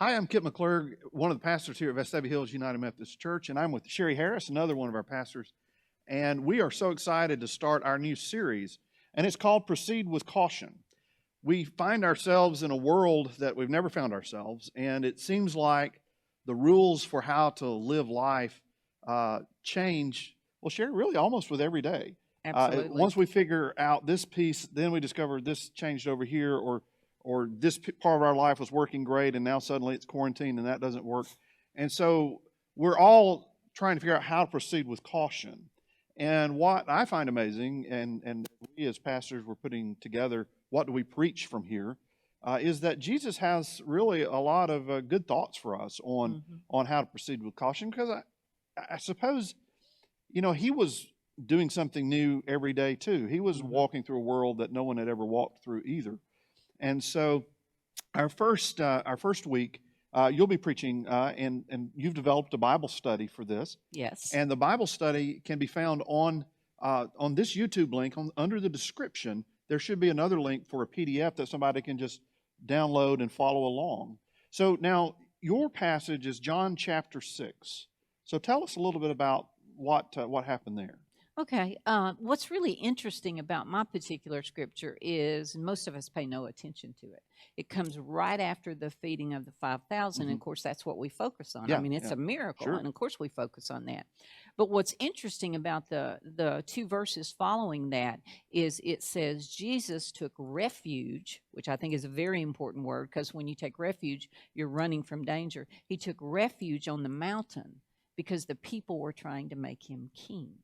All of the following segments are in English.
Hi, I'm Kipp McClurg, one of the pastors here at Vestavia Hills United Methodist Church, and I'm with Sherry Harris, another one of our pastors. And we are so excited to start our new series, and it's called Proceed with Caution. We find ourselves in a world that we've never found ourselves, and it seems like the rules for how to live life change, well, Sherry, really almost with every day. Absolutely. Once we figure out this piece, then we discover this changed over here, or this part of our life was working great, and now suddenly it's quarantined, and that doesn't work. And so we're all trying to figure out how to proceed with caution. And what I find amazing, and we as pastors were putting together, what do we preach from here, is that Jesus has really a lot of good thoughts for us on how to proceed with caution. Because I suppose, he was doing something new every day too. He was walking through a world that no one had ever walked through either. And so our first week, you'll be preaching, and you've developed a Bible study for this. Yes. And the Bible study can be found on this YouTube link. Under the description, there should be another link for a PDF that somebody can just download and follow along. So now your passage is John chapter 6. So tell us a little bit about what happened there. Okay. What's really interesting about my particular scripture is most of us pay no attention to it. It comes right after the feeding of the 5,000. And of course, that's what we focus on. Yeah, I mean, it's a miracle. Sure. And of course, we focus on that. But what's interesting about the two verses following that is it says Jesus took refuge, which I think is a very important word, because when you take refuge, you're running from danger. He took refuge on the mountain because the people were trying to make him king.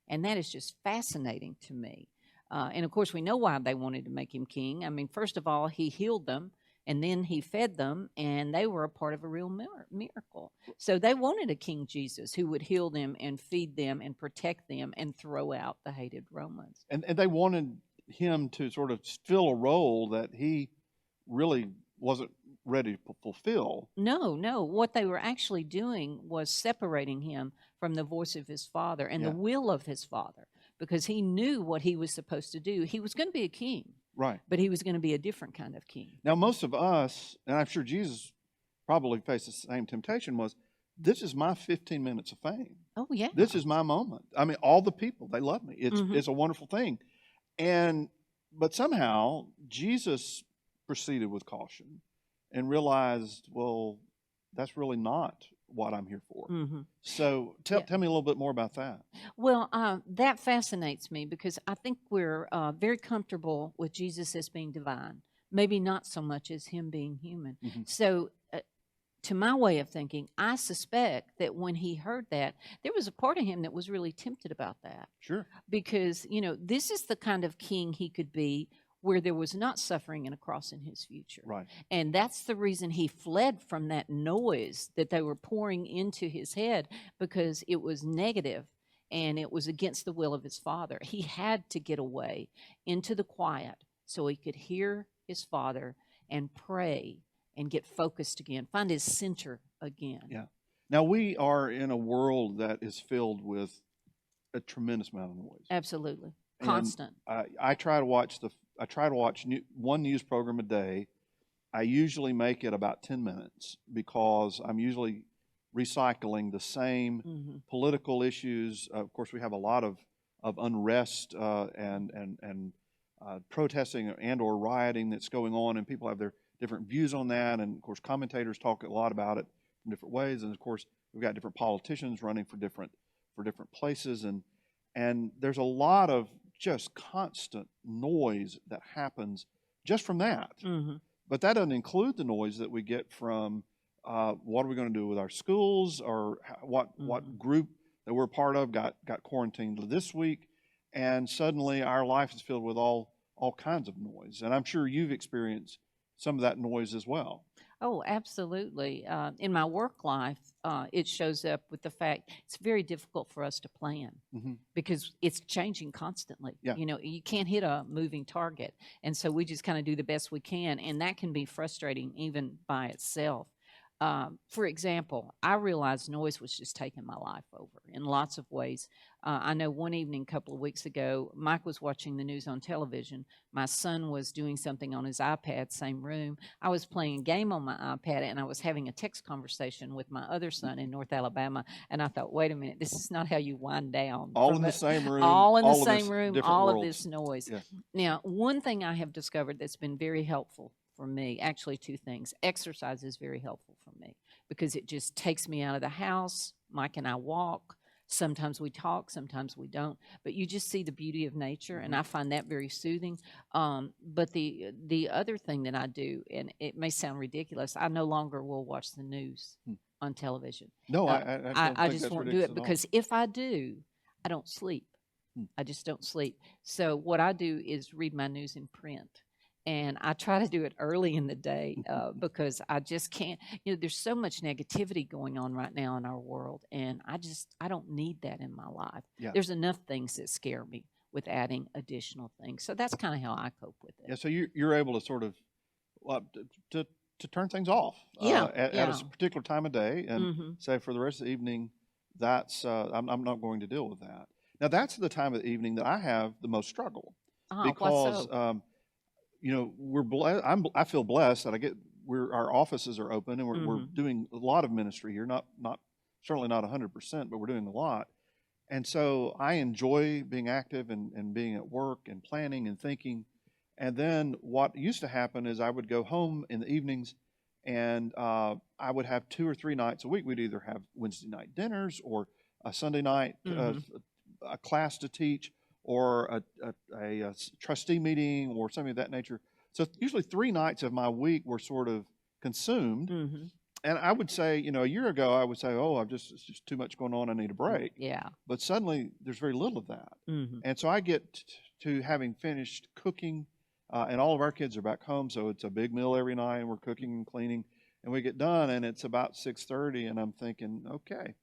And that is just fascinating to me. And of course, we know why they wanted to make him king. I mean, first of all, he healed them, and then he fed them, and they were a part of a real miracle. So they wanted a King Jesus who would heal them and feed them and protect them and throw out the hated Romans. And they wanted him to sort of fill a role that he really wasn't ready to fulfill. No. What they were actually doing was separating him from the voice of his Father and the will of his Father, because he knew what he was supposed to do. He was going to be a king. Right. But he was going to be a different kind of king. Now, most of us, and I'm sure Jesus probably faced the same temptation, was, this is my 15 minutes of fame. Oh, yeah. This is my moment. I mean, all the people, they love me. It's a wonderful thing. But somehow, Jesus proceeded with caution and realized, well, that's really not what I'm here for. So tell me a little bit more about that. Well, that fascinates me because I think we're very comfortable with Jesus as being divine, maybe not so much as him being human. So to my way of thinking, I suspect that when he heard that, there was a part of him that was really tempted about that. Sure. Because, this is the kind of king he could be where there was not suffering and a cross in his future. Right. And that's the reason he fled from that noise that they were pouring into his head, because it was negative and it was against the will of his Father. He had to get away into the quiet so he could hear his Father and pray and get focused again, find his center again. Yeah. Now, we are in a world that is filled with a tremendous amount of noise. Absolutely. Constant. I try to watch one news program a day. I usually make it about 10 minutes because I'm usually recycling the same political issues. Of course, we have a lot of unrest and protesting and or rioting that's going on, and people have their different views on that. And of course, commentators talk a lot about it in different ways. And of course, we've got different politicians running for different places, and there's a lot of just constant noise that happens just from that. But that doesn't include the noise that we get from what are we going to do with our schools, or what group that we're part of got quarantined this week, and suddenly our life is filled with all kinds of noise. And I'm sure you've experienced some of that noise as well. Oh, absolutely. In my work life, it shows up with the fact it's very difficult for us to plan because it's changing constantly. Yeah. You can't hit a moving target. And so we just kind of do the best we can. And that can be frustrating even by itself. For example, I realized noise was just taking my life over in lots of ways. I know one evening a couple of weeks ago, Mike was watching the news on television. My son was doing something on his iPad, same room. I was playing a game on my iPad, and I was having a text conversation with my other son in North Alabama. And I thought, wait a minute, this is not how you wind down. All in the same room. All in the all of same this room, different all worlds. of this noise. Yeah. Now, one thing I have discovered that's been very helpful for me, actually two things. Exercise is very helpful for me because it just takes me out of the house. Mike and I walk. Sometimes we talk, sometimes we don't. But you just see the beauty of nature, and I find that very soothing. But the other thing that I do, and it may sound ridiculous, I no longer will watch the news on television. No, I don't I think just that's won't do ridiculous it at all. because if I do, I don't sleep. I just don't sleep. So what I do is read my news in print. And I try to do it early in the day because I just can't. There's so much negativity going on right now in our world, and I don't need that in my life. Yeah. There's enough things that scare me with adding additional things. So that's kind of how I cope with it. Yeah, so you're able to sort of to turn things off at a particular time of day and say for the rest of the evening, that's I'm not going to deal with that. Now that's the time of the evening that I have the most struggle because we're I feel blessed that our offices are open and we're doing a lot of ministry here, not certainly not 100%, but we're doing a lot. And so I enjoy being active and being at work and planning and thinking. And then what used to happen is I would go home in the evenings and I would have 2 or 3 nights a week. We'd either have Wednesday night dinners or a Sunday night a class to teach or a trustee meeting or something of that nature. So usually 3 nights of my week were sort of consumed. And I would say, a year ago, I would say, it's just too much going on. I need a break. Yeah. But suddenly there's very little of that. And so I get to having finished cooking and all of our kids are back home. So it's a big meal every night and we're cooking and cleaning and we get done and it's about 6:30 and I'm thinking, okay,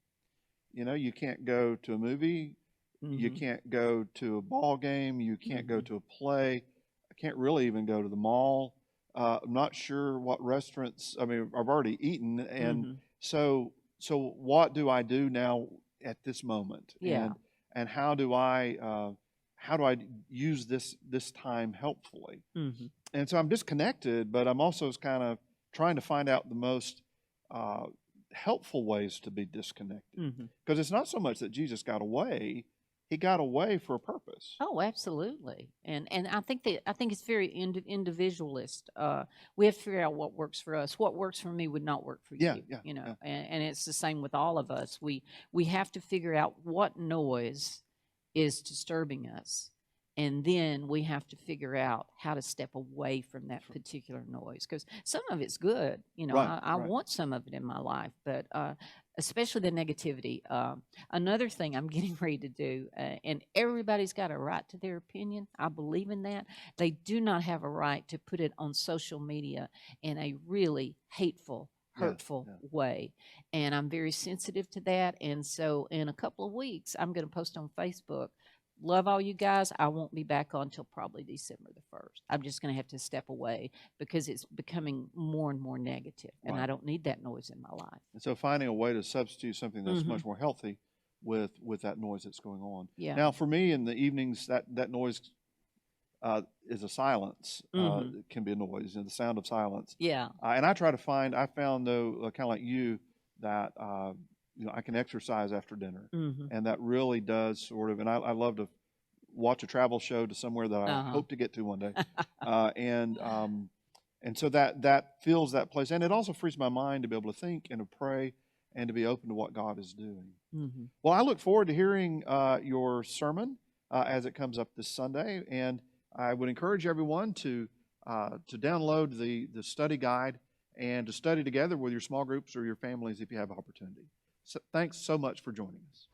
you can't go to a movie. You can't go to a ball game. You can't go to a play. I can't really even go to the mall. I'm not sure what restaurants. I mean, I've already eaten, and so what do I do now at this moment? Yeah. And how do I use this time helpfully? And so I'm disconnected, but I'm also kind of trying to find out the most helpful ways to be disconnected. Because it's not so much that Jesus got away. He got away for a purpose. Oh, absolutely, and I think it's very individualist. We have to figure out what works for us. What works for me would not work for you. And it's the same with all of us. We have to figure out what noise is disturbing us, and then we have to figure out how to step away from that particular noise because some of it's good. I want some of it in my life, but especially the negativity. Another thing I'm getting ready to do, and everybody's got a right to their opinion. I believe in that. They do not have a right to put it on social media in a really hateful, hurtful way. And I'm very sensitive to that. And so in a couple of weeks, I'm going to post on Facebook, love all you guys. I won't be back on until probably December the 1st. I'm just going to have to step away because it's becoming more and more negative, and I don't need that noise in my life. And so finding a way to substitute something that's much more healthy with that noise that's going on. Yeah. Now, for me, in the evenings, that noise is a silence. It can be a noise, the sound of silence. Yeah. And I found, though, kind of like you, that I can exercise after dinner, and that really does sort of. And I love to watch a travel show to somewhere that I hope to get to one day, and so that fills that place, and it also frees my mind to be able to think and to pray and to be open to what God is doing. Well, I look forward to hearing your sermon as it comes up this Sunday, and I would encourage everyone to download the study guide and to study together with your small groups or your families if you have opportunity. So thanks so much for joining us.